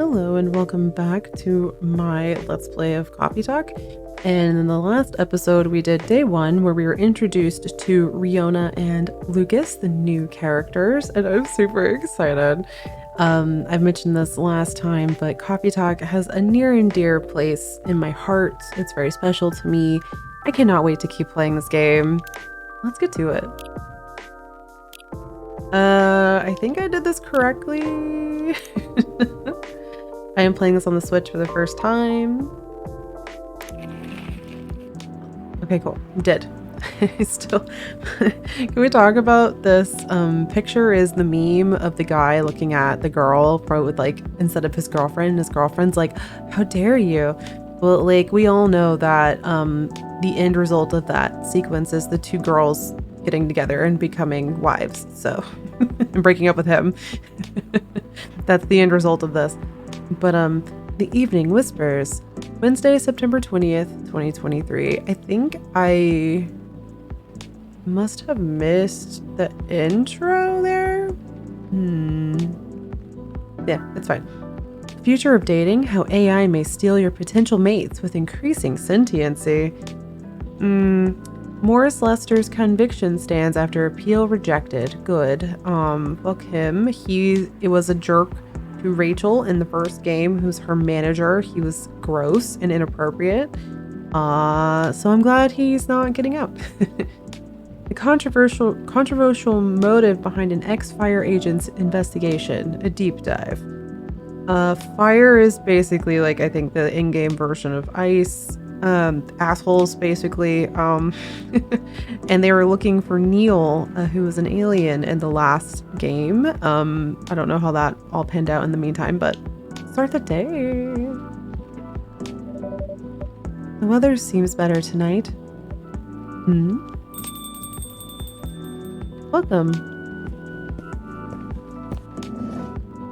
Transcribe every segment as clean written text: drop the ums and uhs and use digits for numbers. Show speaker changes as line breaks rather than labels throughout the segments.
Hello and welcome back to my Let's Play of Coffee Talk. And in the last episode, we did day one where we were introduced to Riona and Lucas, the new characters, and I'm super excited. I've mentioned this last time, but Coffee Talk has a near and dear place in my heart. It's very special to me. I cannot wait to keep playing this game. Let's get to it. I think I did this correctly. I am playing this on the Switch for the first time. Okay, cool. I'm dead. Still. Can we talk about this? Picture is the meme of the guy looking at the girl, probably with like, instead of his girlfriend's like, how dare you? Well, like, we all know that the end result of that sequence is the two girls getting together and becoming wives. So, and breaking up with him. That's the end result of this. But the Evening Whispers, Wednesday, September 20th, 2023. I think I must have missed the intro there. Yeah, it's fine. Future of dating, how AI may steal your potential mates with increasing sentiency. Morris Lester's conviction stands after appeal rejected. Good. Fuck him. It was a jerk to Rachel in the first game, who's her manager. He was gross and inappropriate. So I'm glad he's not getting out. The controversial motive behind an ex-fire agent's investigation. A deep dive. Fire is basically like, I think, the in-game version of ice. Assholes, basically. And they were looking for Neil, who was an alien in the last game. I don't know how that all panned out in the meantime, but start the day. The weather seems better tonight. Welcome.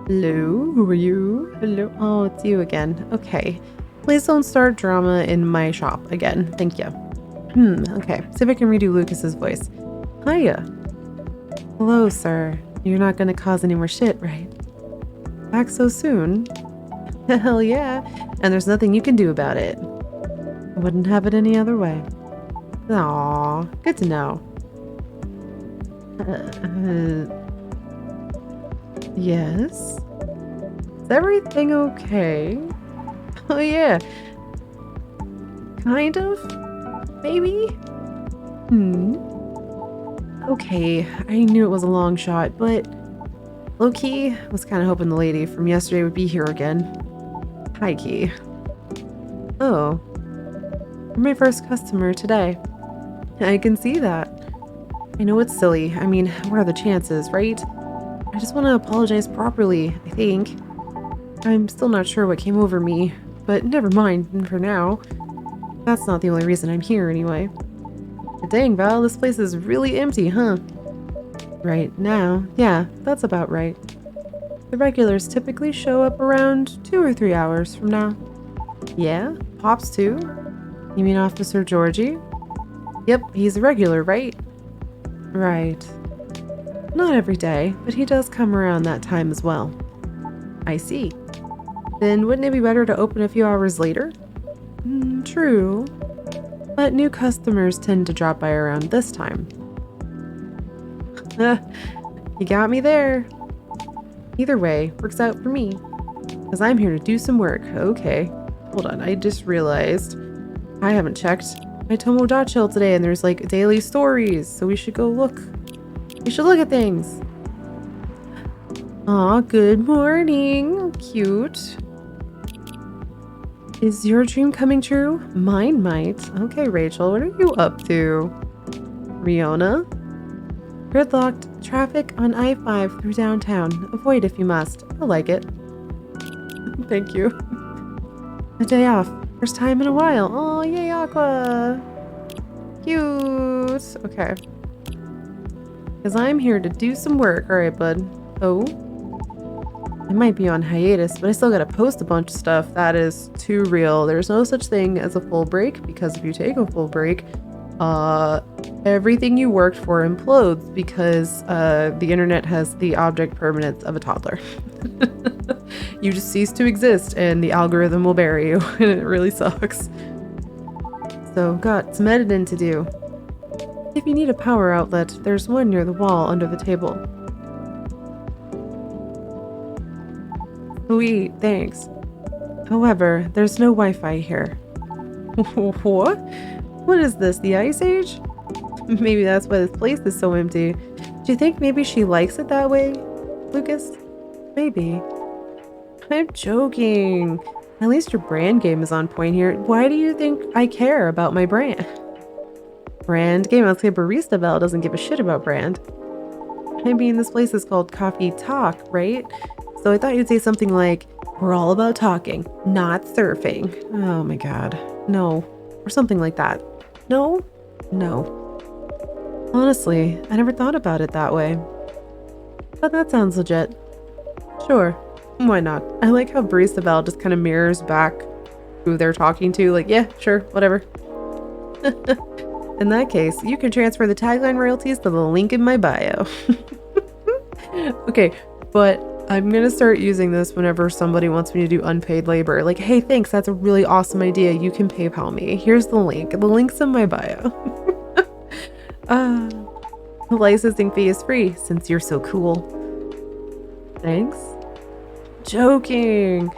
Hello, who are you? Hello. Oh, it's you again. Okay. Please don't start drama in my shop again. Thank you. Okay. See if I can redo Lucas's voice. Hiya. Hello, sir. You're not gonna cause any more shit, right? Back so soon? Hell yeah. And there's nothing you can do about it. I wouldn't have it any other way. Aw, good to know. Yes? Is everything okay? Oh yeah. Kind of? Maybe? Okay, I knew it was a long shot, but low-key, was kind of hoping the lady from yesterday would be here again. High-key. Oh. You're my first customer today. I can see that. I know it's silly. I mean, what are the chances, right? I just want to apologize properly, I think. I'm still not sure what came over me, but never mind for now. That's not the only reason I'm here anyway. Dang, Val, this place is really empty, huh? Right now, yeah, that's about right. The regulars typically show up around 2 or 3 hours from now. Yeah? Pops too? You mean Officer Georgie? Yep, he's a regular, right? Right. Not every day, but he does come around that time as well. I see. Then wouldn't it be better to open a few hours later? True. But new customers tend to drop by around this time. You got me there. Either way, works out for me. Because I'm here to do some work. Okay. Hold on, I just realized I haven't checked my Tomodachi today, and there's like daily stories, so we should go look. We should look at things. Aw, good morning. Cute. Is your dream coming true? Mine might. Okay, Rachel, what are you up to? Riona? Gridlocked traffic on I-5 through downtown. Avoid if you must. I like it. Thank you. A day off. First time in a while. Oh, yay, Aqua. Cute. Okay. Because I'm here to do some work. Alright, bud. Oh. I might be on hiatus, but I still gotta post a bunch of stuff. That is too real. There's no such thing as a full break, because if you take a full break, everything you worked for implodes, because the internet has the object permanence of a toddler. You just cease to exist and the algorithm will bury you, and it really sucks. So, got some editing to do. If you need a power outlet, there's one near the wall under the table. Sweet, thanks. However, there's no Wi-Fi here. What? What is this, the Ice Age? Maybe that's why this place is so empty. Do you think maybe she likes it that way, Lucas? Maybe. I'm joking. At least your brand game is on point here. Why do you think I care about my brand? Brand game? I'll say Barista Bell doesn't give a shit about brand. I mean, this place is called Coffee Talk, right? So I thought you'd say something like, we're all about talking, not surfing. Oh my god. No. Or something like that. No? No. Honestly, I never thought about it that way. But that sounds legit. Sure. Why not? I like how Barista Bell just kind of mirrors back who they're talking to. Like, yeah, sure, whatever. In that case, you can transfer the tagline royalties to the link in my bio. Okay, but I'm gonna start using this whenever somebody wants me to do unpaid labor. Like, hey, thanks, that's a really awesome idea. You can PayPal me. Here's the link. The link's in my bio. The licensing fee is free since you're so cool. Thanks. Joking.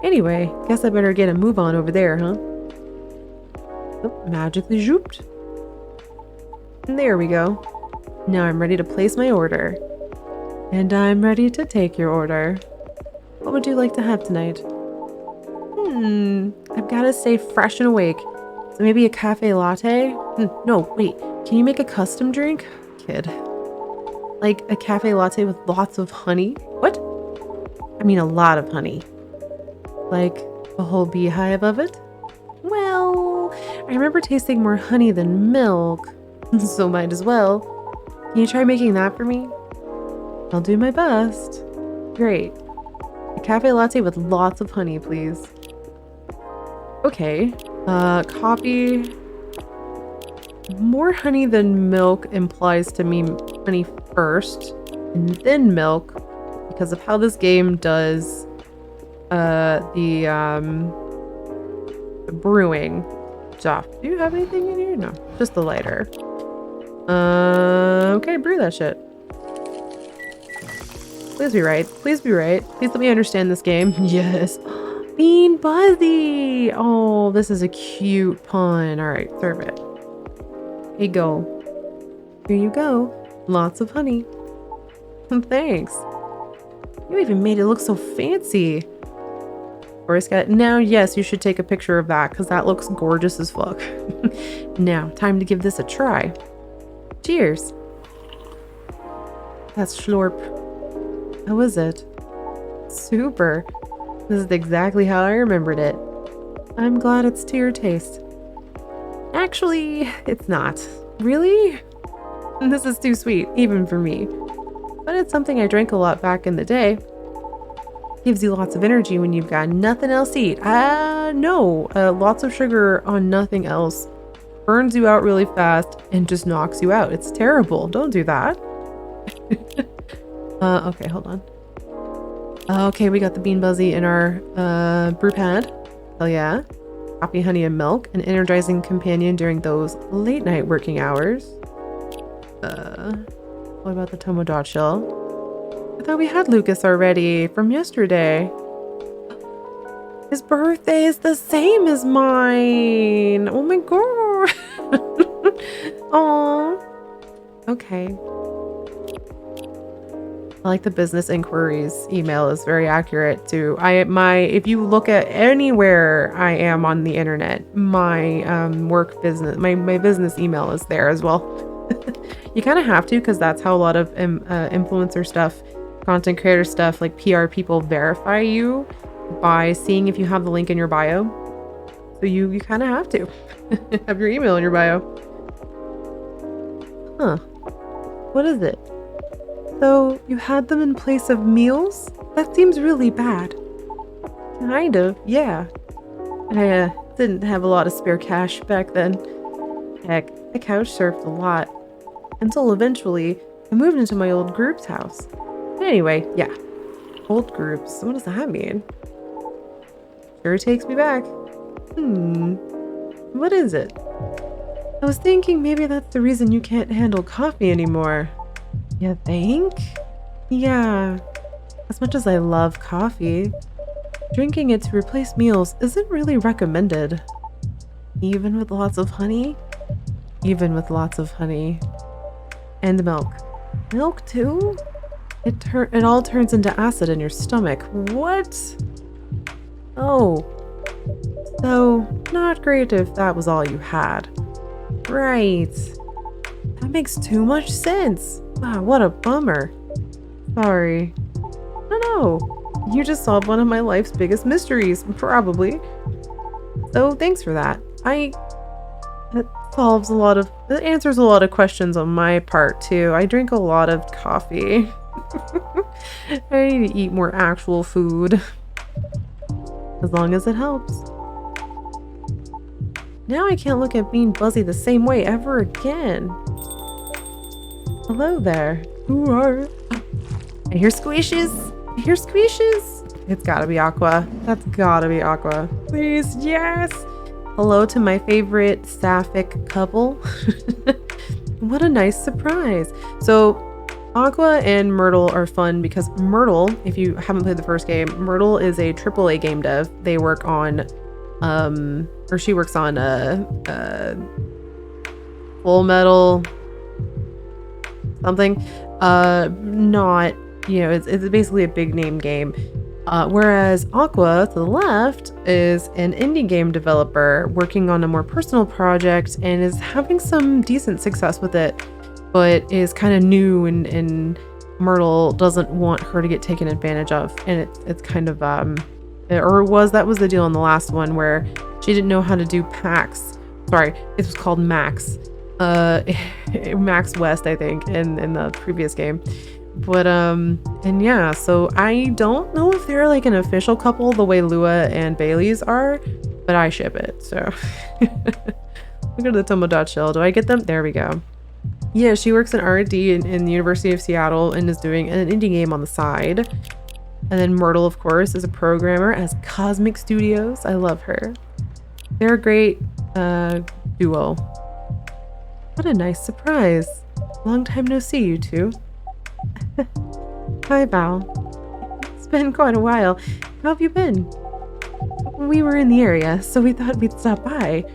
Anyway, guess I better get a move on over there, huh? Oh, magically zooped. And there we go. Now I'm ready to place my order. And I'm ready to take your order. What would you like to have tonight? I've got to stay fresh and awake. So maybe a cafe latte? No, wait. Can you make a custom drink? Kid. Like a cafe latte with lots of honey? What? I mean a lot of honey. Like a whole beehive of it? Well, I remember tasting more honey than milk. So might as well. Can you try making that for me? I'll do my best. Great. A cafe latte with lots of honey, please. Okay. Coffee. More honey than milk implies to me honey first, and then milk, because of how this game does the brewing stuff. Do you have anything in here? No, just the lighter. Okay, brew that shit. Please be right. Please be right. Please let me understand this game. Yes. Bean Buzzy. Oh, this is a cute pun. All right, serve it. Here you go. Here you go. Lots of honey. Thanks. You even made it look so fancy. Now, yes, you should take a picture of that because that looks gorgeous as fuck. Now, time to give this a try. Cheers. That's slurp. How is it? Super. This is exactly how I remembered it. I'm glad it's to your taste. Actually, it's not. Really? This is too sweet, even for me. But it's something I drank a lot back in the day. Gives you lots of energy when you've got nothing else to eat. No. Lots of sugar on nothing else burns you out really fast and just knocks you out. It's terrible. Don't do that. Okay, hold on. Okay, we got the Bean Buzzy in our brew pad. Hell yeah. Coffee, honey, and milk. An energizing companion during those late night working hours. What about the Tomodachi? I thought we had Lucas already from yesterday. His birthday is the same as mine. Oh my god. Aww. Okay. I like the business inquiries email is very accurate too. If you look at anywhere I am on the internet, my work business, my business email is there as well. You kind of have to, because that's how a lot of influencer stuff, content creator stuff, like PR people verify you by seeing if you have the link in your bio. So you kind of have to have your email in your bio. Huh. What is it? So you had them in place of meals? That seems really bad. Kind of, yeah. I didn't have a lot of spare cash back then. Heck, I couch surfed a lot. Until eventually, I moved into my old group's house. Anyway, yeah. Old groups. What does that mean? Sure takes me back. What is it? I was thinking maybe that's the reason you can't handle coffee anymore. You think? Yeah. As much as I love coffee, drinking it to replace meals isn't really recommended. Even with lots of honey? Even with lots of honey. And milk. Milk too? It all turns into acid in your stomach. What? Oh. So, not great if that was all you had. Right. That makes too much sense. Wow, what a bummer. Sorry. No. You just solved one of my life's biggest mysteries, probably. So thanks for that. That answers a lot of questions on my part too. I drink a lot of coffee. I need to eat more actual food. As long as it helps. Now I can't look at Bean Buzzy the same way ever again. Hello there. Who are you? I hear squishes. I hear squishes. It's gotta be Aqua. That's gotta be Aqua. Please, yes. Hello to my favorite sapphic couple. What a nice surprise. So Aqua and Myrtle are fun because Myrtle, if you haven't played the first game, Myrtle is a AAA game dev. They work on, she works on Full Metal something. Not, it's basically a big name game. Whereas Aqua, to the left, is an indie game developer working on a more personal project and is having some decent success with it, but is kind of new and Myrtle doesn't want her to get taken advantage of. And it's kind of, that was the deal in the last one where she didn't know how to do packs. Sorry, it was called Max. Max West, I think, in the previous game. But, and yeah, so I don't know if they're like an official couple the way Lua and Bailey's are, but I ship it, so. Look at the Tomodachi Shell. Do I get them? There we go. Yeah, she works in R&D in the University of Seattle and is doing an indie game on the side. And then Myrtle, of course, is a programmer at Cosmic Studios. I love her. They're a great duo. What a nice surprise. Long time no see, you two. Hi, Val. It's been quite a while. How have you been? We were in the area, so we thought we'd stop by.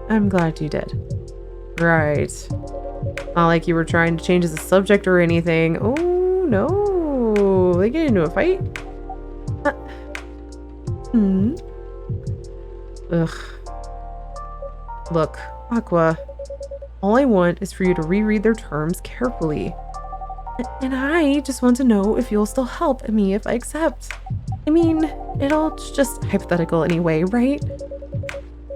I'm glad you did. Right. Not like you were trying to change the subject or anything. Oh, no. They get into a fight? Ugh. Look, Aqua. All I want is for you to reread their terms carefully. And I just want to know if you'll still help me if I accept. I mean, it all just hypothetical anyway, right?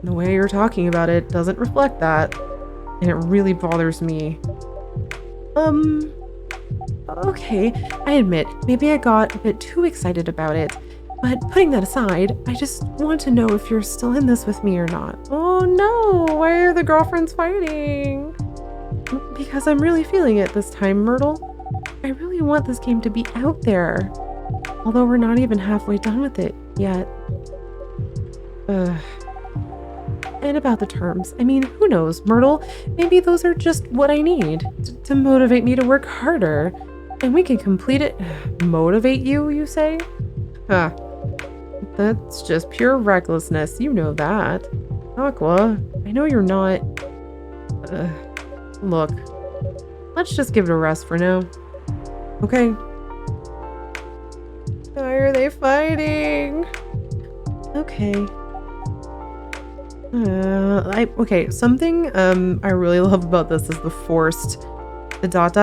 The way you're talking about it doesn't reflect that. And it really bothers me. Okay, I admit, maybe I got a bit too excited about it. But putting that aside, I just want to know if you're still in this with me or not. Oh no, why are the girlfriends fighting? Because I'm really feeling it this time, Myrtle. I really want this game to be out there. Although we're not even halfway done with it yet. And about the terms, I mean, who knows, Myrtle? Maybe those are just what I need to motivate me to work harder. And we can complete it. Motivate you, you say? Huh. That's just pure recklessness. You know that. Aqua, I know you're not... Look. Let's just give it a rest for now. Okay. Why are they fighting? Okay. Okay, something I really love about this is the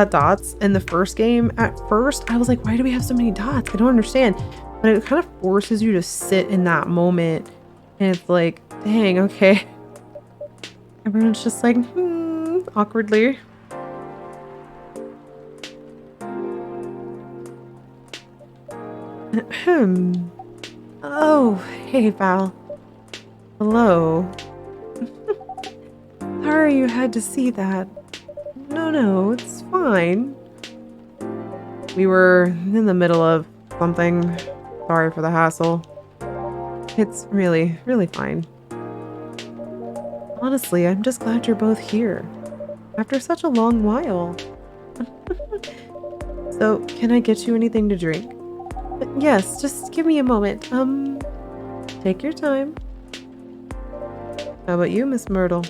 dots in the first game. At first, I was like, why do we have so many dots? I don't understand. But it kind of forces you to sit in that moment. And it's like, dang, okay. Everyone's just like, awkwardly. Oh, hey, Val. Hello. Sorry you had to see that. No, it's fine. We were in the middle of something. Sorry for the hassle. It's really, really fine. Honestly, I'm just glad you're both here. After such a long while. So, can I get you anything to drink? Yes, just give me a moment. Take your time. How about you, Miss Myrtle?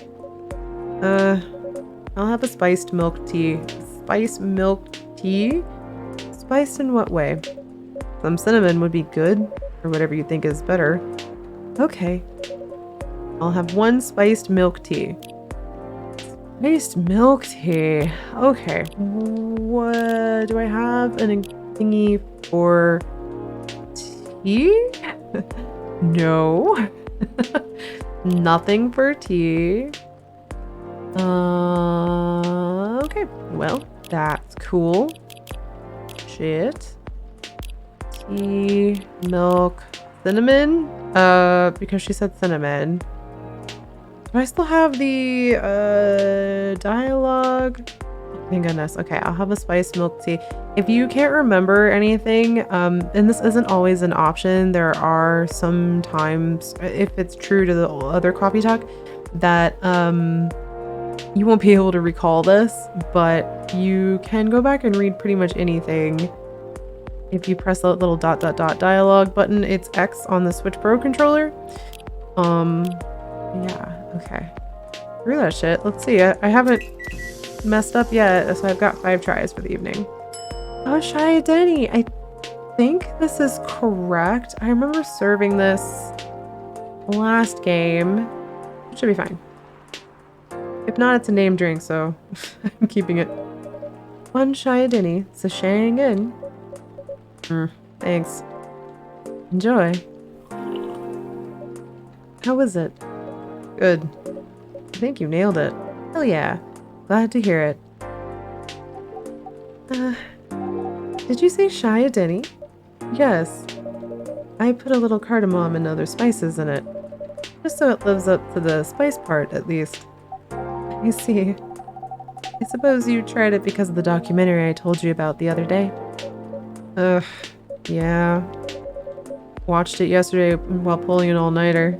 I'll have a spiced milk tea. Spiced milk tea? Spiced in what way? Some cinnamon would be good, or whatever you think is better. Okay. I'll have one spiced milk tea. Spiced milk tea. Okay. What do I have? A thingy for tea? No. Nothing for tea. Okay. Well, that's cool. Shit. Tea, milk, cinnamon? Because she said cinnamon. Do I still have the, dialogue? Thank goodness. Okay, I'll have a spiced milk tea. If you can't remember anything, and this isn't always an option, there are some times, if it's true to the other coffee talk, that, you won't be able to recall this, but you can go back and read pretty much anything. If you press the little ... dialogue button, it's X on the Switch Pro controller. Yeah, okay. Through that shit. Let's see. I haven't messed up yet, so I've got 5 tries for the evening. Oh, Shia Denny. I think this is correct. I remember serving this last game. It should be fine. If not, it's a name drink, so I'm keeping it. One Shia Denny. Sashaying in. Thanks. Enjoy. How was it? Good. I think you nailed it. Hell yeah. Glad to hear it. Did you say Shia Denny? Yes. I put a little cardamom and other spices in it. Just so it lives up to the spice part, at least. I see. I suppose you tried it because of the documentary I told you about the other day. Yeah. Watched it yesterday while pulling an all-nighter.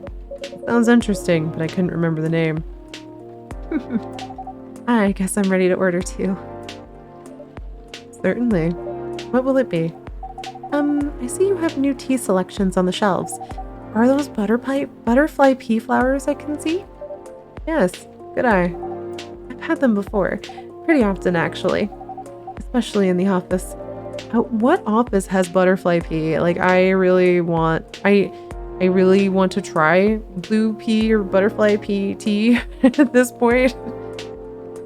Sounds interesting, but I couldn't remember the name. I guess I'm ready to order too. Certainly. What will it be? I see you have new tea selections on the shelves. Are those butterfly pea flowers I can see? Yes, good eye. I've had them before. Pretty often, actually. Especially in the office. What office has butterfly pea? Like, I really want to try blue pea or butterfly pea tea at this point.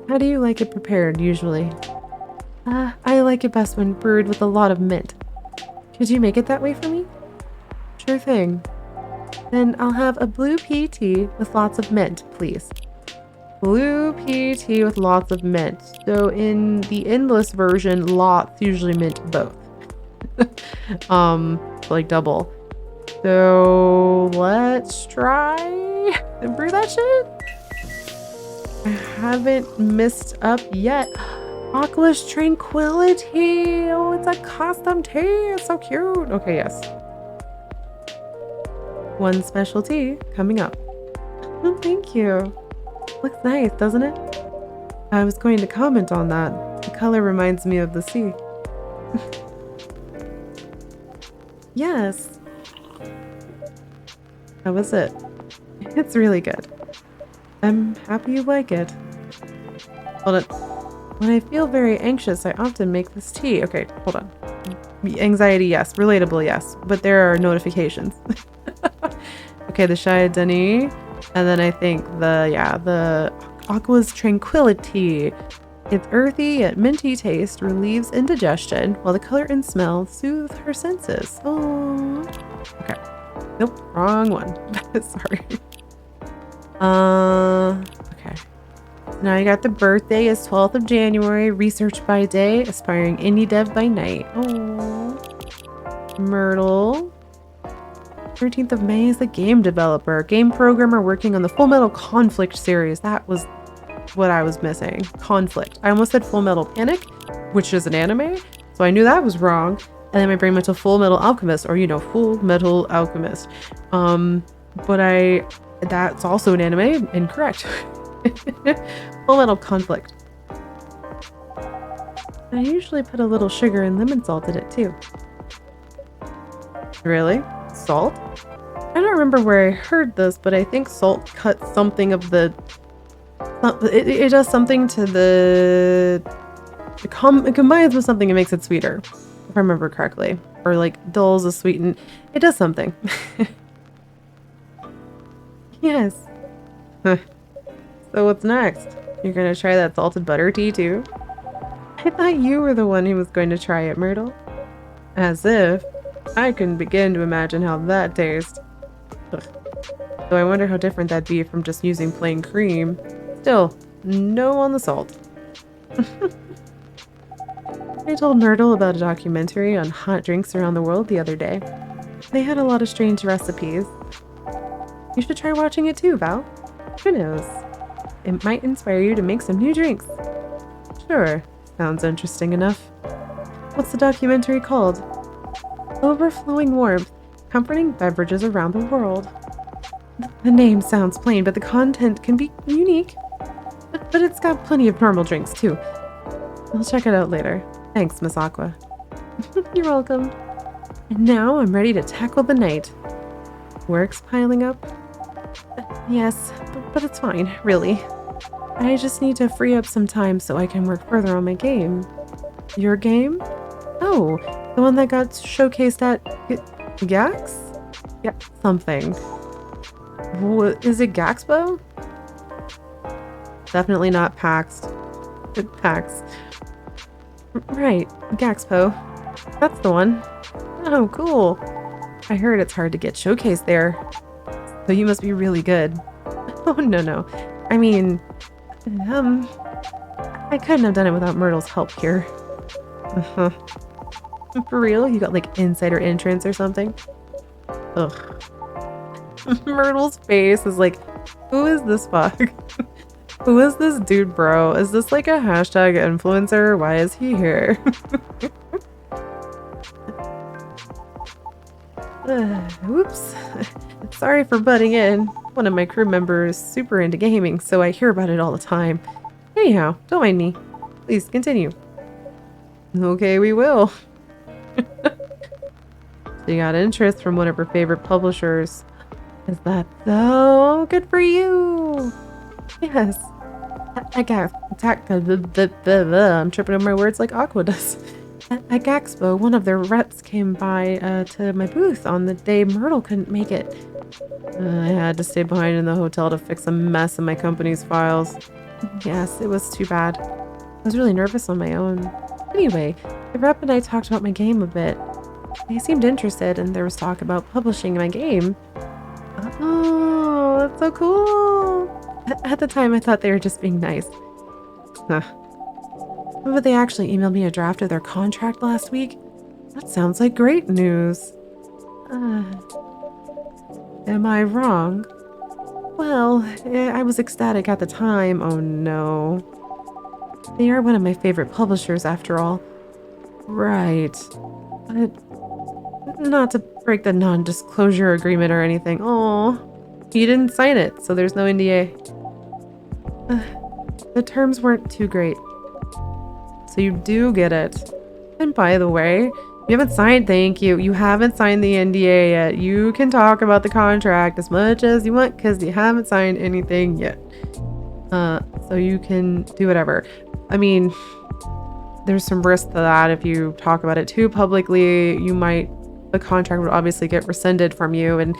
How do you like it prepared, usually? I like it best when brewed with a lot of mint. Could you make it that way for me? Sure thing. Then I'll have a blue pea tea with lots of mint, please. Blue pea tea with lots of mint. So in the endless version, lots usually mint both. Like double. So let's try and brew that shit. I haven't messed up yet. Aqua's Tranquility. Oh, it's a custom tea. It's so cute. Okay, yes. One special tea coming up. Oh, thank you. Looks nice, doesn't it? I was going to comment on that. The color reminds me of the sea. Yes. How was it? It's really good. I'm happy you like it. Hold on. When I feel very anxious, I often make this tea. Okay, hold on. Anxiety, yes. Relatable, yes. But there are notifications. Okay, the Shia Denny. And then I think the Aqua's Tranquility. Its earthy yet minty taste relieves indigestion, while the color and smell soothe her senses. Oh. Okay. Nope, wrong one. Sorry. Okay. Now you got the birthday is 12th of January, research by day, aspiring indie dev by night. Oh. Myrtle. 13th of May is the game developer, game programmer working on the Full Metal Conflict series. That was what I was missing. Conflict. I almost said Full Metal Panic, which is an anime, so I knew that was wrong. And then my brain went to Full Metal Alchemist, or, you know, Full Metal Alchemist. But that's also an anime. Incorrect. Full Metal Conflict. I usually put a little sugar and lemon salt in it too. Really? Salt? I don't remember where I heard this, but I think salt cuts something of the... It does something to the... It combines with something and makes it sweeter, if I remember correctly. Or like dulls a sweeten. It does something. Yes. So what's next? You're gonna try that salted butter tea too? I thought you were the one who was going to try it, Myrtle. As if. I couldn't begin to imagine how that tastes. Ugh. Though I wonder how different that'd be from just using plain cream. Still, no on the salt. I told Myrtle about a documentary on hot drinks around the world the other day. They had a lot of strange recipes. You should try watching it too, Val. Who knows? It might inspire you to make some new drinks. Sure, sounds interesting enough. What's the documentary called? Overflowing Warmth, Comforting Beverages Around the World. The name sounds plain, but the content can be unique. But it's got plenty of normal drinks too. I'll check it out later. Thanks, Miss Aqua. You're welcome. And now I'm ready to tackle the night. Work's piling up? Yes, but it's fine, really. I just need to free up some time so I can work further on my game. Your game? Oh, the one that got showcased at Gax? Yeah, something. Is it Gaxpo? Definitely not PAX. PAX. Right, Gaxpo. That's the one. Oh, cool. I heard it's hard to get showcased there. So you must be really good. Oh, no. I mean, I couldn't have done it without Myrtle's help here. Uh-huh. For real? You got like insider entrance or something? Ugh. Myrtle's face is like, who is this fuck? Who is this dude, bro? Is this like a hashtag influencer? Why is he here? Oops. Sorry for butting in. One of my crew members is super into gaming, so I hear about it all the time. Anyhow, don't mind me. Please continue. Okay, we will. She got interest from one of her favorite publishers. Is that so? Good for you! Yes. I'm tripping over my words like Aqua does. At Gaxpo, one of their reps came by to my booth on the day Myrtle couldn't make it. I had to stay behind in the hotel to fix a mess in my company's files. Yes, it was too bad. I was really nervous on my own. Anyway, the rep and I talked about my game a bit. They seemed interested, and there was talk about publishing my game. Oh, that's so cool! At the time, I thought they were just being nice. Huh. But they actually emailed me a draft of their contract last week. That sounds like great news. Am I wrong? Well, I was ecstatic at the time. Oh no. They are one of my favorite publishers after all. Right. But not to break the non-disclosure agreement or anything. Oh, you didn't sign it, so there's no NDA. The terms weren't too great. So you do get it. And by the way, you haven't signed, thank you. You haven't signed the NDA yet. You can talk about the contract as much as you want because you haven't signed anything yet. So you can do whatever. I mean, there's some risk to that. If you talk about it too publicly, the contract would obviously get rescinded from you, and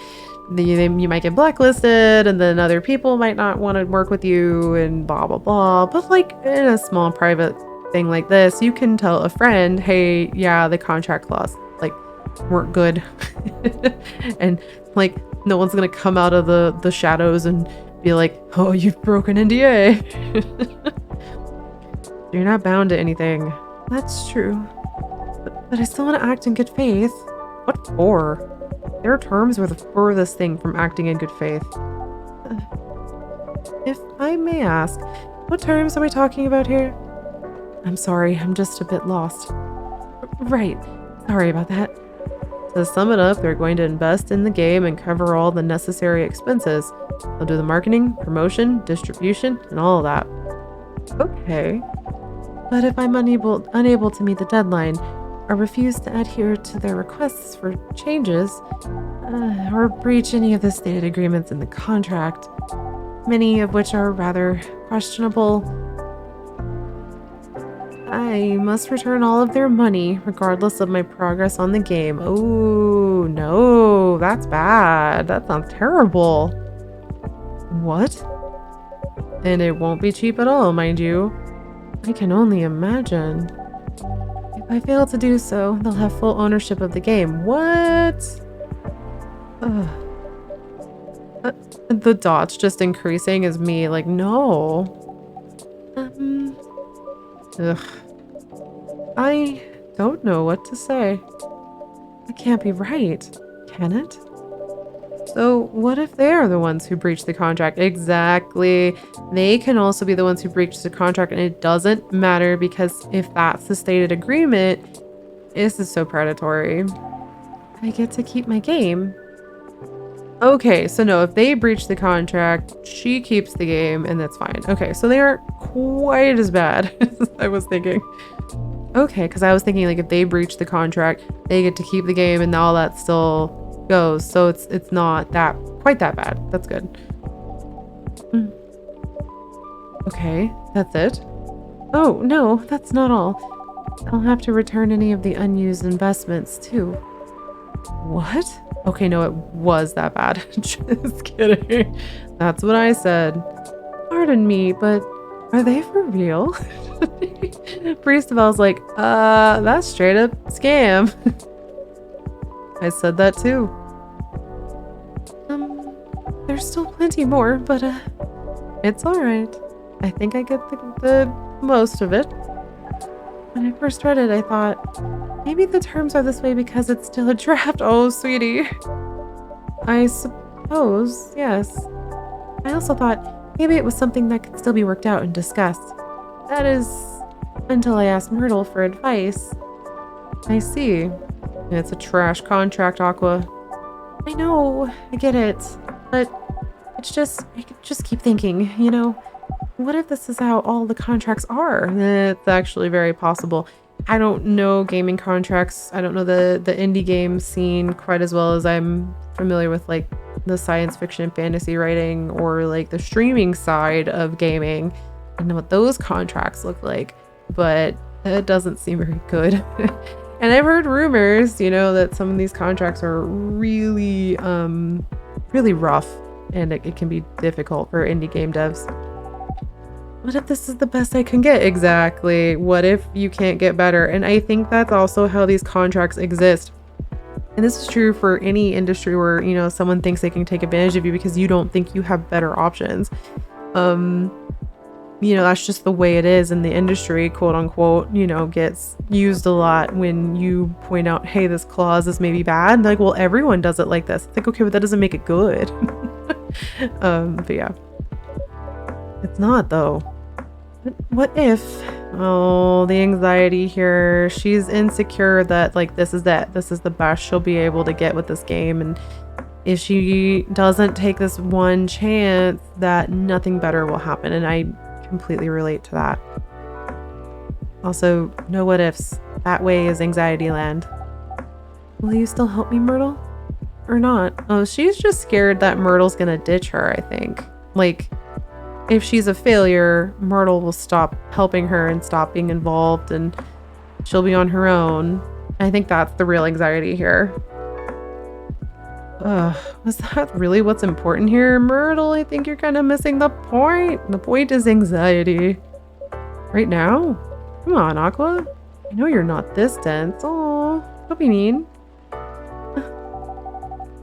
you might get blacklisted, and then other people might not want to work with you, and blah blah blah. But like in a small private thing like this, you can tell a friend, hey, yeah, the contract clause like weren't good. And like no one's gonna come out of the shadows and be like, oh, you've broken NDA. You're not bound to anything. That's true. But I still want to act in good faith. What for? Their terms were the furthest thing from acting in good faith. If I may ask, what terms are we talking about here? I'm sorry, I'm just a bit lost. Right. Sorry about that. To sum it up, they're going to invest in the game and cover all the necessary expenses. They'll do the marketing, promotion, distribution, and all of that. Okay. But if I'm unable to meet the deadline, or refuse to adhere to their requests for changes, or breach any of the stated agreements in the contract, many of which are rather questionable, I must return all of their money, regardless of my progress on the game. Oh, no, that's bad. That sounds terrible. What? And it won't be cheap at all, mind you. I can only imagine. If I fail to do so, they'll have full ownership of the game. What? Ugh. The dots just increasing is me like, no. Ugh. I don't know what to say. It can't be right, can it? So what if they are the ones who breached the contract? Exactly. They can also be the ones who breached the contract, and it doesn't matter because if that's the stated agreement, this is so predatory. I get to keep my game. Okay, so no, if they breach the contract, she keeps the game and that's fine. Okay, so they aren't quite as bad as I was thinking. Okay, because I was thinking like if they breach the contract, they get to keep the game and all that still goes. So it's not that quite that bad. That's good. Okay, that's it. Oh, no, that's not all. I'll have to return any of the unused investments too. What? Okay, no, it was that bad. Just kidding. That's what I said. Pardon me, but are they for real? Priestavel's like, that's straight up scam. I said that too. There's still plenty more, but it's alright. I think I get the most of it. When I first read it, I thought, maybe the terms are this way because it's still a draft. Oh, sweetie. I suppose, yes. I also thought maybe it was something that could still be worked out and discussed. That is, until I asked Myrtle for advice. I see. It's a trash contract, Aqua. I know, I get it. But it's just, I could just keep thinking, you know, what if this is how all the contracts are? It's actually very possible. I don't know gaming contracts. I don't know the indie game scene quite as well as I'm familiar with like the science fiction and fantasy writing or like the streaming side of gaming. I know what those contracts look like, but it doesn't seem very good. And I've heard rumors, you know, that some of these contracts are really, really rough and it can be difficult for indie game devs. What if this is the best I can get? Exactly. What if you can't get better? And I think that's also how these contracts exist. And this is true for any industry where, you know, someone thinks they can take advantage of you because you don't think you have better options. You know, that's just the way it is in the industry, quote unquote, you know, gets used a lot when you point out, hey, this clause is maybe bad. Like, well, everyone does it like this. It's like, okay, but that doesn't make it good. But yeah. It's not though. What if, oh, the anxiety here, she's insecure that like this is the best she'll be able to get with this game, and if she doesn't take this one chance, that nothing better will happen, and I completely relate to that. Also, no what ifs. That way is anxiety land. Will you still help me, Myrtle? Or not? Oh, she's just scared that Myrtle's gonna ditch her, I think. Like, if she's a failure, Myrtle will stop helping her and stop being involved and she'll be on her own. I think that's the real anxiety here. Was that really what's important here? Myrtle, I think you're kind of missing the point. The point is anxiety. Right now? Come on, Aqua. I know you're not this dense. Oh, don't be mean.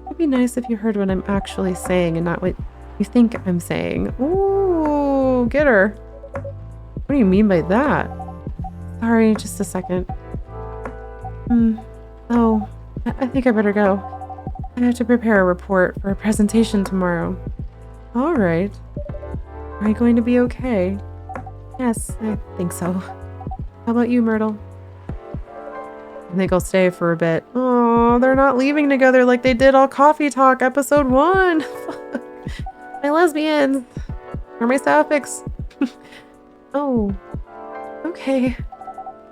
It'd be nice if you heard what I'm actually saying and not what you think I'm saying. Ooh, get her. What do you mean by that? Sorry, just a second. Oh, I think I better go. I have to prepare a report for a presentation tomorrow. All right. Are you going to be okay? Yes, I think so. How about you, Myrtle? I think I'll stay for a bit. Oh, they're not leaving together like they did on Coffee Talk episode 1. Fuck. My lesbians. Or my sapphics. Oh, okay.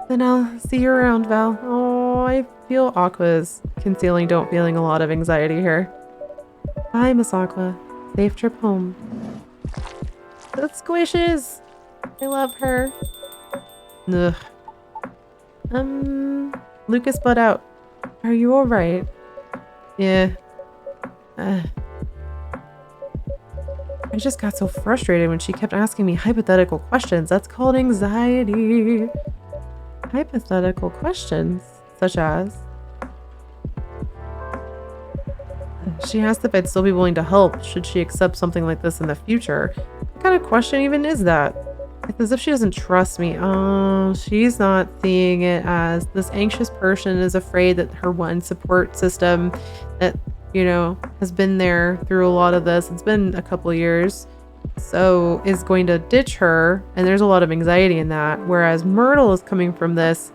Then I'll see you around, Val. Oh, I feel Aqua's don't feeling a lot of anxiety here. Bye, Miss Aqua. Safe trip home. The squishes! I love her. Ugh. Lucas butt out. Are you alright? Yeah. I just got so frustrated when she kept asking me hypothetical questions. That's called anxiety. Hypothetical questions, such as... She asked if I'd still be willing to help should she accept something like this in the future. What kind of question even is that? It's as if she doesn't trust me. Oh, she's not seeing it as this anxious person is afraid that her one support system that, you know, has been there through a lot of this, it's been a couple years, so is going to ditch her, and there's a lot of anxiety in that. Whereas Myrtle is coming from this,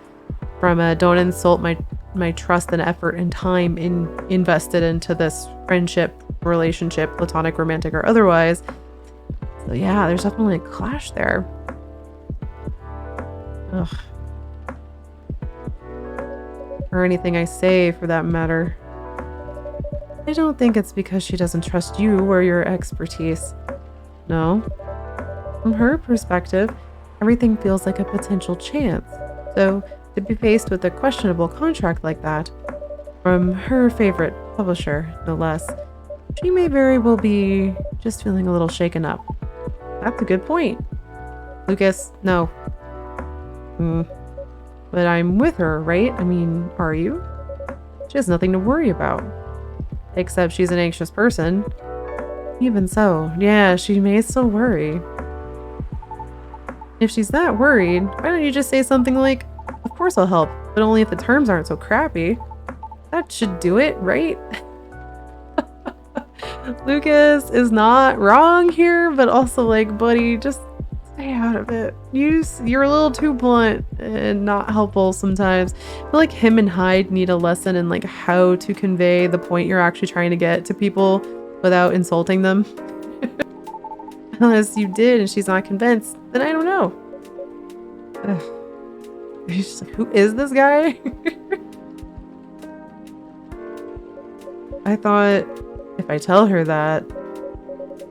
from a don't insult my trust and effort and time invested into this friendship, relationship, platonic, romantic, or otherwise. So yeah, there's definitely a clash there. Ugh. Or anything I say, for that matter. I don't think it's because she doesn't trust you or your expertise. No. From her perspective, everything feels like a potential chance. So, to be faced with a questionable contract like that, from her favorite publisher, no less, she may very well be just feeling a little shaken up. That's a good point. Lucas, no. But I'm with her, right? I mean, are you? She has nothing to worry about. Except she's an anxious person. Even so, yeah, she may still worry. If she's that worried, why don't you just say something like, of course I'll help, but only if the terms aren't so crappy. That should do it, right? Lucas is not wrong here, but also like, buddy, just stay out of it. You're a little too blunt and not helpful sometimes. I feel like him and Hyde need a lesson in like how to convey the point you're actually trying to get to people without insulting them. Unless you did and she's not convinced, then I don't know. He's just like, who is this guy? I thought if I tell her that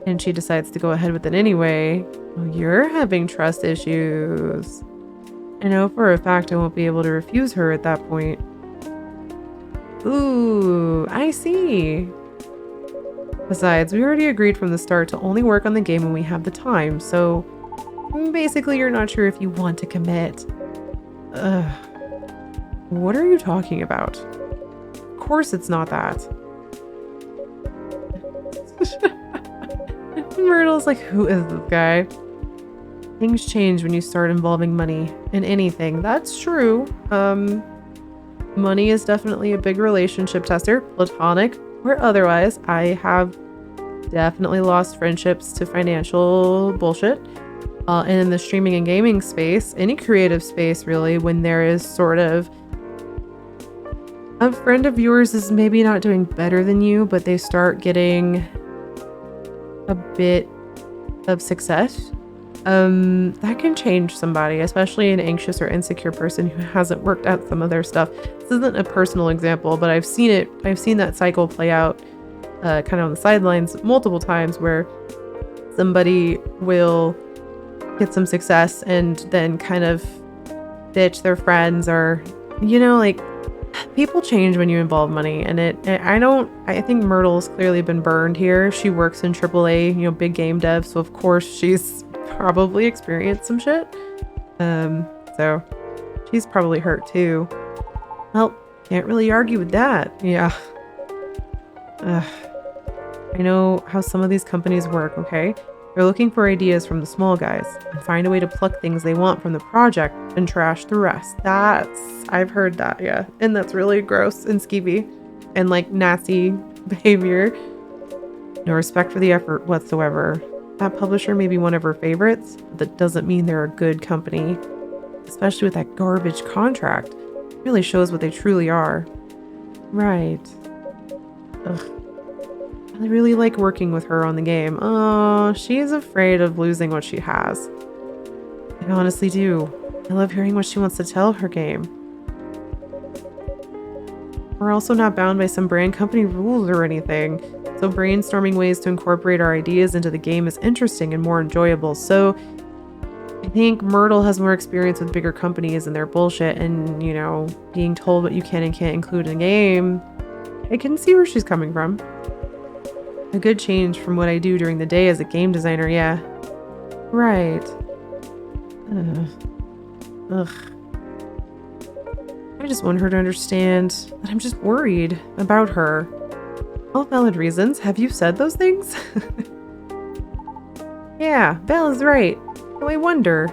and she decides to go ahead with it anyway, well, you're having trust issues. I know for a fact I won't be able to refuse her at that point. Ooh, I see. Besides, we already agreed from the start to only work on the game when we have the time, so basically you're not sure if you want to commit. What are you talking about? Of course it's not that. Myrtle's like, who is this guy? Things change when you start involving money in anything. That's true. Money is definitely a big relationship tester, platonic or otherwise. I have definitely lost friendships to financial bullshit. And in the streaming and gaming space, any creative space really, when there is sort of a friend of yours is maybe not doing better than you, but they start getting a bit of success, that can change somebody, especially an anxious or insecure person who hasn't worked out some of their stuff. This isn't a personal example, but I've seen that cycle play out kind of on the sidelines multiple times, where somebody will get some success and then kind of ditch their friends, or, you know, like, people change when you involve money, and I think Myrtle's clearly been burned here. She works in AAA, you know, big game dev, so of course she's probably experienced some shit. So she's probably hurt too. Well, can't really argue with that. Yeah. I know how some of these companies work, okay? They're looking for ideas from the small guys and find a way to pluck things they want from the project and trash the rest. I've heard that, yeah. And that's really gross and skeevy and like nasty behavior. No respect for the effort whatsoever. That publisher may be one of her favorites, but that doesn't mean they're a good company, especially with that garbage contract. Really shows what they truly are. Right. Ugh. I really like working with her on the game. Oh, she's afraid of losing what she has. I honestly do. I love hearing what she wants to tell her game. We're also not bound by some brand company rules or anything, so brainstorming ways to incorporate our ideas into the game is interesting and more enjoyable. So I think Myrtle has more experience with bigger companies and their bullshit and, you know, being told what you can and can't include in a game. I can see where she's coming from. A good change from what I do during the day as a game designer, yeah. Right. Ugh. I just want her to understand that I'm just worried about her. All valid reasons. Have you said those things? Yeah, Bella's right. So I wonder,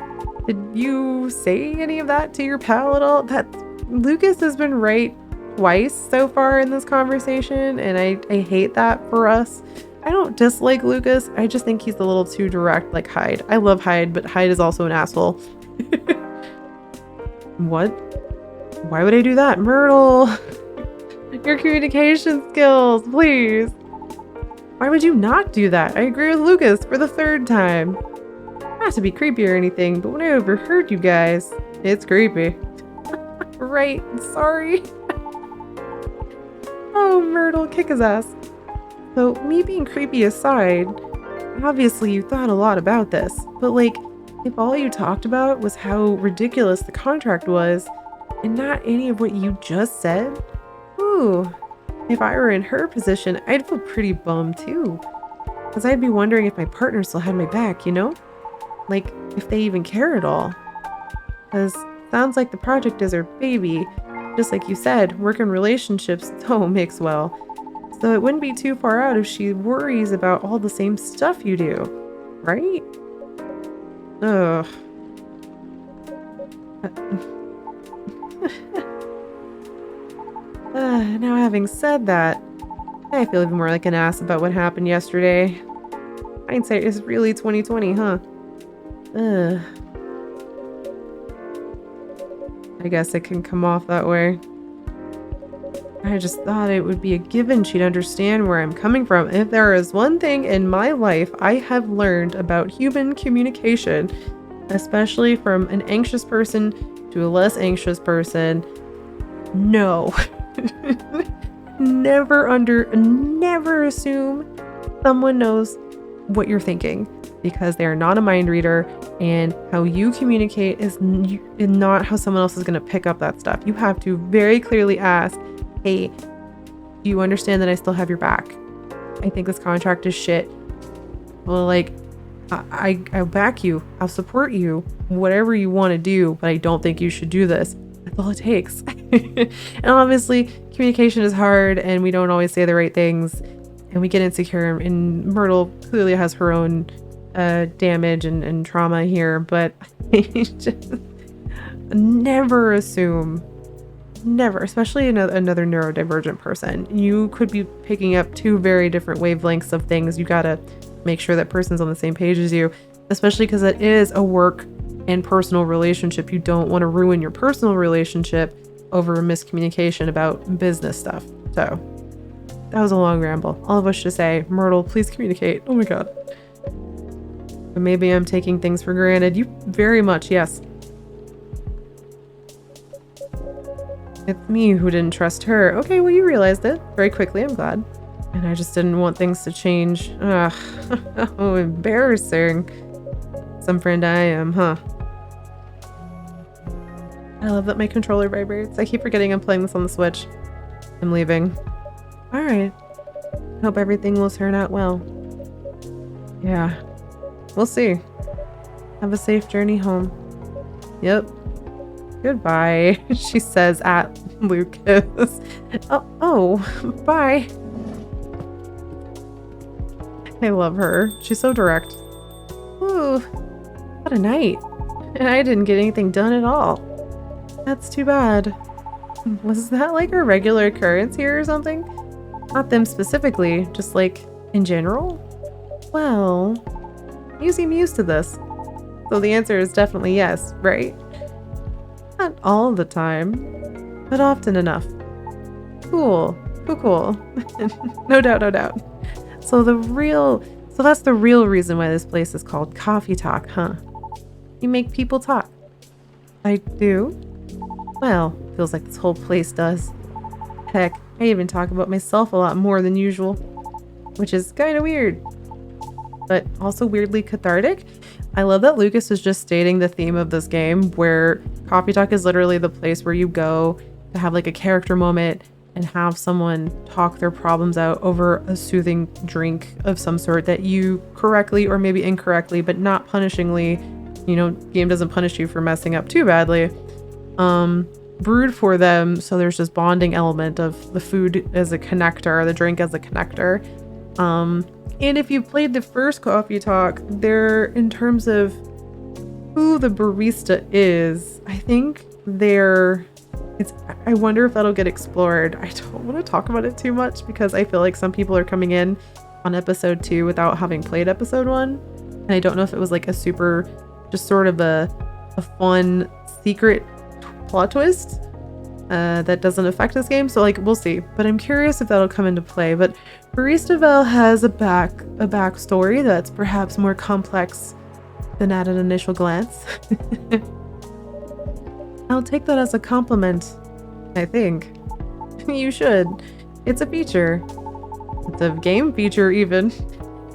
did you say any of that to your pal at all? That Lucas has been right twice so far in this conversation, and I hate that for us. I don't dislike Lucas. I just think he's a little too direct, like Hyde. I love Hyde, but Hyde is also an asshole. What? Why would I do that? Myrtle! Your communication skills, please! Why would you not do that? I agree with Lucas for the third time. Not to be creepy or anything, but when I overheard you guys, it's creepy. Right, sorry. Oh, Myrtle, kick his ass. So, me being creepy aside, obviously you thought a lot about this, but like, if all you talked about was how ridiculous the contract was, and not any of what you just said, ooh, if I were in her position, I'd feel pretty bummed too. Because I'd be wondering if my partner still had my back, you know? Like, if they even care at all. Because sounds like the project is her baby. Just like you said, work and relationships don't mix well. So it wouldn't be too far out if she worries about all the same stuff you do. Right? Ugh. Now having said that, I feel even more like an ass about what happened yesterday. Hindsight is really 2020, huh? Ugh. I guess it can come off that way. I just thought it would be a given she'd understand where I'm coming from. If there is one thing in my life I have learned about human communication, especially from an anxious person to a less anxious person, no. Never assume someone knows what you're thinking, because they are not a mind reader, and how you communicate is not how someone else is going to pick up that stuff. You have to very clearly ask, hey, do you understand that I still have your back? I think this contract is shit. Well, like, I'll back you. I'll support you. Whatever you want to do, but I don't think you should do this. That's all it takes. And obviously, communication is hard, and we don't always say the right things, and we get insecure, and Myrtle clearly has her own damage and trauma here, but just never assume. Never, especially another neurodivergent person. You could be picking up two very different wavelengths of things. You gotta make sure that person's on the same page as you, especially because it is a work and personal relationship. You don't want to ruin your personal relationship over miscommunication about business stuff. So that was a long ramble. All of us should say, Myrtle, please communicate. Oh my god. But maybe I'm taking things for granted. You very much, yes. It's me who didn't trust her. Okay, well, you realized it very quickly. I'm glad. And I just didn't want things to change. Ugh. Oh, embarrassing. Some friend I am, huh? I love that my controller vibrates. I keep forgetting I'm playing this on the Switch. I'm leaving. Alright. Hope everything will turn out well. Yeah. We'll see. Have a safe journey home. Yep. Goodbye, she says at Lucas. Oh, bye. I love her. She's so direct. Ooh, what a night. And I didn't get anything done at all. That's too bad. Was that like a regular occurrence here or something? Not them specifically, just like in general? Well, you seem used to this. So the answer is definitely yes, right? Not all the time. but often enough. Cool. Cool. No doubt, no doubt. So that's the real reason why this place is called Coffee Talk, huh? You make people talk. I do? Well, feels like this whole place does. Heck, I even talk about myself a lot more than usual, which is kind of weird, but also weirdly cathartic. I love that Lucas is just stating the theme of this game, where Coffee Talk is literally the place where you go to have like a character moment and have someone talk their problems out over a soothing drink of some sort that you correctly or maybe incorrectly, but not punishingly, game doesn't punish you for messing up too badly, brewed for them. So there's this bonding element of the food as a connector, the drink as a connector. And if you played the first Coffee Talk, there, in terms of who the barista is, I think I wonder if that'll get explored. I don't want to talk about it too much because I feel like some people are coming in on episode 2 without having played episode 1. And I don't know if it was like a super, just sort of a fun secret plot twist that doesn't affect this game. So like, we'll see, but I'm curious if that'll come into play. But Barista Val has a backstory that's perhaps more complex than at an initial glance. I'll take that as a compliment, I think. You should. It's a feature. It's a game feature, even.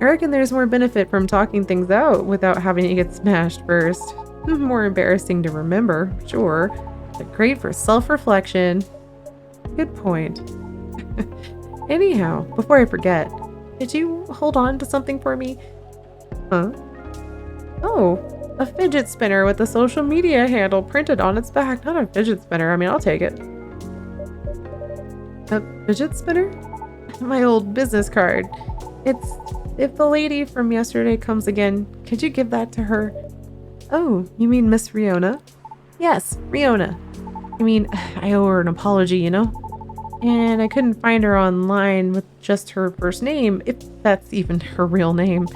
I reckon there's more benefit from talking things out without having to get smashed first. More embarrassing to remember, sure, but great for self-reflection. Good point. Anyhow, before I forget, did you hold on to something for me? Huh? Oh, a fidget spinner with a social media handle printed on its back. Not a fidget spinner. I mean, I'll take it. A fidget spinner? My old business card. If the lady from yesterday comes again, could you give that to her? Oh, you mean Miss Riona? Yes, Riona. I mean, I owe her an apology, And I couldn't find her online with just her first name, if that's even her real name.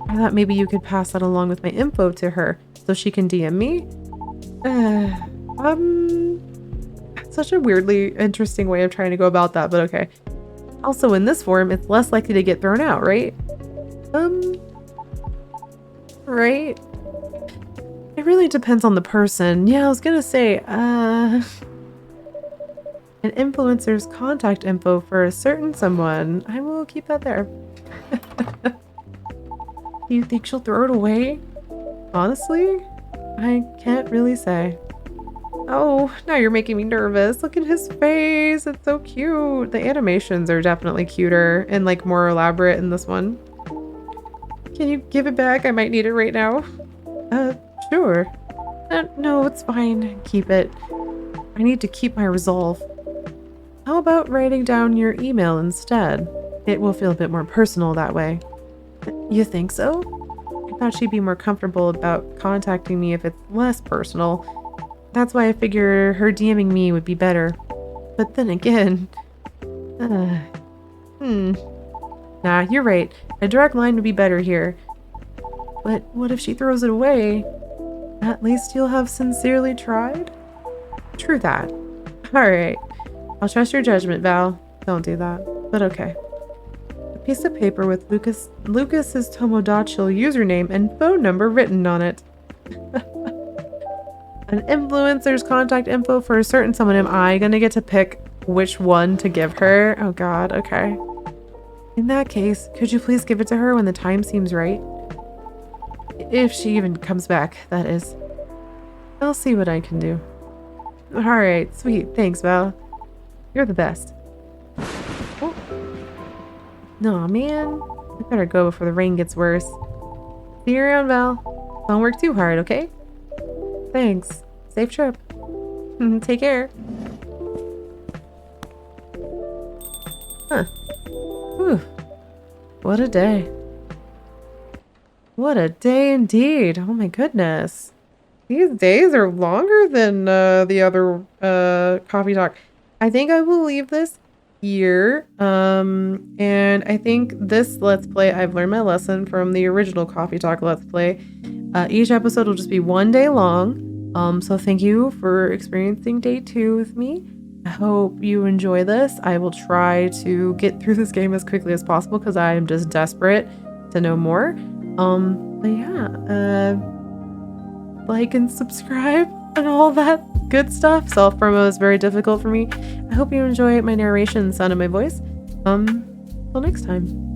I thought maybe you could pass that along with my info to her so she can DM me. Such a weirdly interesting way of trying to go about that, but okay. Also, in this form, it's less likely to get thrown out, right? Right? It really depends on the person. Yeah, I was gonna say, an influencer's contact info for a certain someone. I will keep that there. Do you think she'll throw it away? Honestly, I can't really say. Oh, now you're making me nervous. Look at his face. It's so cute. The animations are definitely cuter and like more elaborate in this one. Can you give it back? I might need it right now. Sure. No, it's fine. Keep it. I need to keep my resolve. How about writing down your email instead? It will feel a bit more personal that way. You think so? I thought she'd be more comfortable about contacting me if it's less personal. That's why I figure her DMing me would be better. But then again... Nah, you're right. A direct line would be better here. But what if she throws it away? At least you'll have sincerely tried? True that. Alright. I'll trust your judgment, Val. Don't do that. But okay. A piece of paper with Lucas's Tomodachi username and phone number written on it. An influencer's contact info for a certain someone. Am I gonna get to pick which one to give her? Oh god, okay. In that case, could you please give it to her when the time seems right? If she even comes back, that is. I'll see what I can do. Alright, sweet. Thanks, Val. You're the best. Oh. Nah, man. I better go before the rain gets worse. See you around, Val. Don't work too hard, okay? Thanks. Safe trip. Take care. Huh. Whew. What a day. What a day indeed. Oh my goodness. These days are longer than the other Coffee Talk. I think I will leave this here. And I think this Let's Play, I've learned my lesson from the original Coffee Talk Let's Play. Each episode will just be one day long. So thank you for experiencing day 2 with me. I hope you enjoy this. I will try to get through this game as quickly as possible because I am just desperate to know more. But yeah, like and subscribe and all that good stuff. Self-promo is very difficult for me. I hope you enjoy my narration and sound of my voice. Till next time.